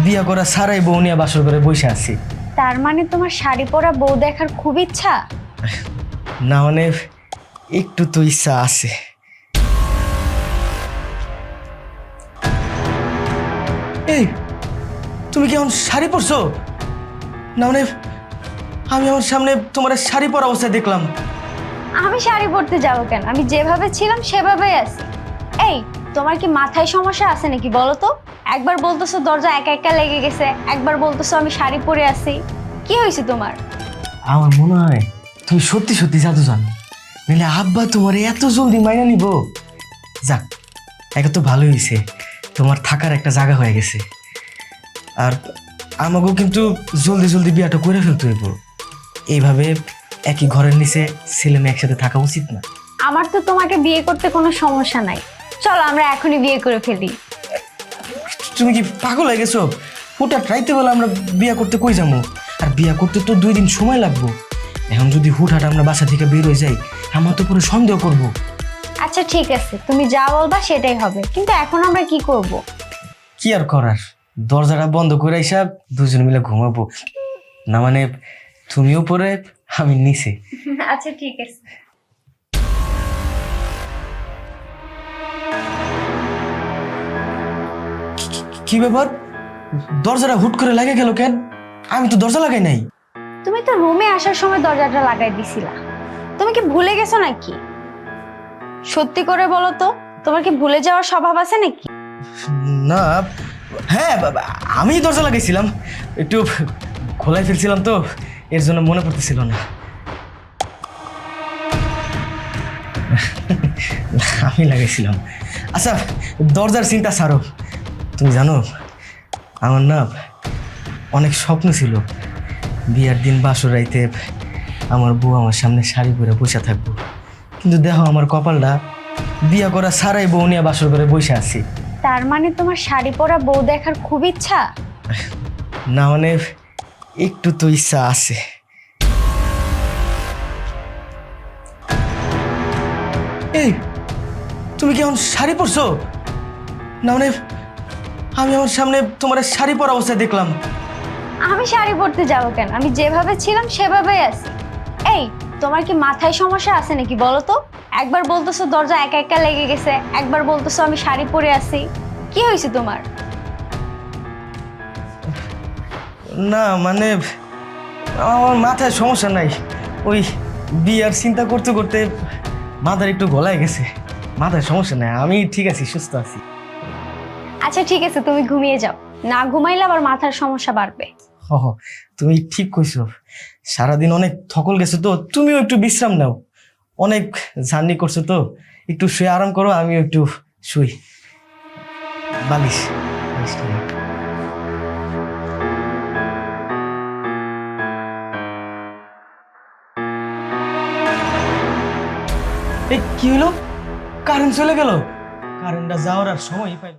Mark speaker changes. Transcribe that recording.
Speaker 1: বিয়া করা সারাই বউ নিয়ে বাসর করে বসে আছি।
Speaker 2: তার মানে তোমার শাড়ি পরা বউ দেখার খুব ইচ্ছা?
Speaker 1: না মানে একটু তো ইচ্ছা আছে। এই তুমি কি এখন শাড়ি পরছো? না মানে আমি আমার সামনে তোমার শাড়ি পরা অবস্থায় দেখলাম।
Speaker 2: আমি শাড়ি পরতে যাবো কেন? আমি যেভাবে ছিলাম সেভাবেই আছি। এই, তোমার কি মাথায় সমস্যা আছে নাকি বলো তো? একবার বলতেছো দরজা একা একা লেগে গেছে, একবার বলতেছো আমি শাড়ি পরে আছি। কি হয়েছে তোমার?
Speaker 1: আমার মনে হয় তুমি সত্যি সত্যি জাদু জানো, নাহলে আব্বা তোমার এত জলদি মাইনা নিব। যাক, একে তো ভালোই হয়েছে, তোমার থাকার একটা জায়গা হয়ে গেছে। আর আমাকেও কিন্তু জলদি জলদি বিয়াটা করে ফেলতে হইব। এইভাবে একই ঘরের নিচে ছেলে মেয়ে একসাথে থাকা উচিত না।
Speaker 2: আমার তো তোমাকে বিয়ে করতে কোনো সমস্যা নাই, চলো আমরা এখনই বিয়ে করে ফেলি।
Speaker 1: তুমি কি পাগল হয়ে গেছো? হুটহাট রাইতে বেলা আমরা বিয়া করতে কই যাবো? আর বিয়া করতে তো 2 দিন সময় লাগবো। এখন যদি হুটহাট আমরা বাসা থেকে বের হয়ে যাই, আমার তো পুরো সন্দেহ করবো।
Speaker 2: আচ্ছা ঠিক আছে, তুমি যা বলবা সেটাই হবে, কিন্তু এখন আমরা কি করব?
Speaker 1: কি আর করার, দরজাটা বন্ধ করে আইসা দুজন মিলে ঘুমাবো। না মানে তুমিও পরে আমি নিচে।
Speaker 2: আচ্ছা ঠিক আছে।
Speaker 1: কি ব্যাপার, দরজাটা হুট করে লাগে গেল কেন? আমি তো দরজা লাগাই নাই।
Speaker 2: তুমি তো রুমে আসার সময় দরজাটা লাগাই দিছিলা, তুমি কি ভুলে গেছো নাকি? সত্যি করে বলো তো, তোমার কি ভুলে যাওয়ার স্বভাব আছে নাকি?
Speaker 1: না, হ্যাঁ আমি দরজা লাগাইছিলাম, একটু খোলাই ফেলছিলাম তো, এর জন্য মনে পড়তেছিল না। আমি লাগাইছিলাম। আচ্ছা, দরজার চিন্তা ছাড়ো। তুমি জানো, আমার না অনেক স্বপ্ন ছিল, বিয়ার দিন বাসর রাইতে আমার বউ আমার সামনে শাড়ি পরে বসে থাকবো। কিন্তু দেখো আমার কপালটা, বিয়া করা সারাই বউ নিয়ে বাসর করে বসে আছি।
Speaker 2: তার মানে তোমার শাড়ি পরা বউ দেখার খুব ইচ্ছা?
Speaker 1: না মানে একটু তো ইচ্ছা আছে। এই তুমি কি এখন শাড়ি পরছো? না মানে আমি আমার সামনে তোমার শাড়ি পরা অবস্থায় দেখলাম।
Speaker 2: আমি শাড়ি পরতে যাবো কেন? আমি যেভাবে ছিলাম সেভাবেই আছি। এই, তোমার কি মাথায় সমস্যা আছে নাকি বলো তো? একবার বলতেছো দরজা একা একা লেগে গেছে, একবার বলতেছো আমি শাড়ি পরে আছি। কি হয়েছে তোমার?
Speaker 1: না মানে আমার মাথায় সমস্যা নাই, ওই বিয়ার চিন্তা করতে করতে মাথার একটু গলায় গেছে। মাথায় সমস্যা নাই, আমি ঠিক আছি, সুস্থ আছি।
Speaker 2: আচ্ছা ঠিক আছে, তুমি ঘুমিয়ে যাও, না ঘুমাইলে আবার মাথার সমস্যা বাড়বে।
Speaker 1: হ হ, তুমি ঠিক কইছো, সারাদিন অনেক থকল গেছো তো, তুমিও একটু বিশ্রাম নাও। অনেক জার্নি করছো তো, একটু শুয়ে আরাম করো, আমিও একটু শুই। বালিশ বালিশটা নাও। এই কি হলো, কারেন্ট চলে গেল? কারেন্টটা যাওয়ার আর সময়ই পাই না।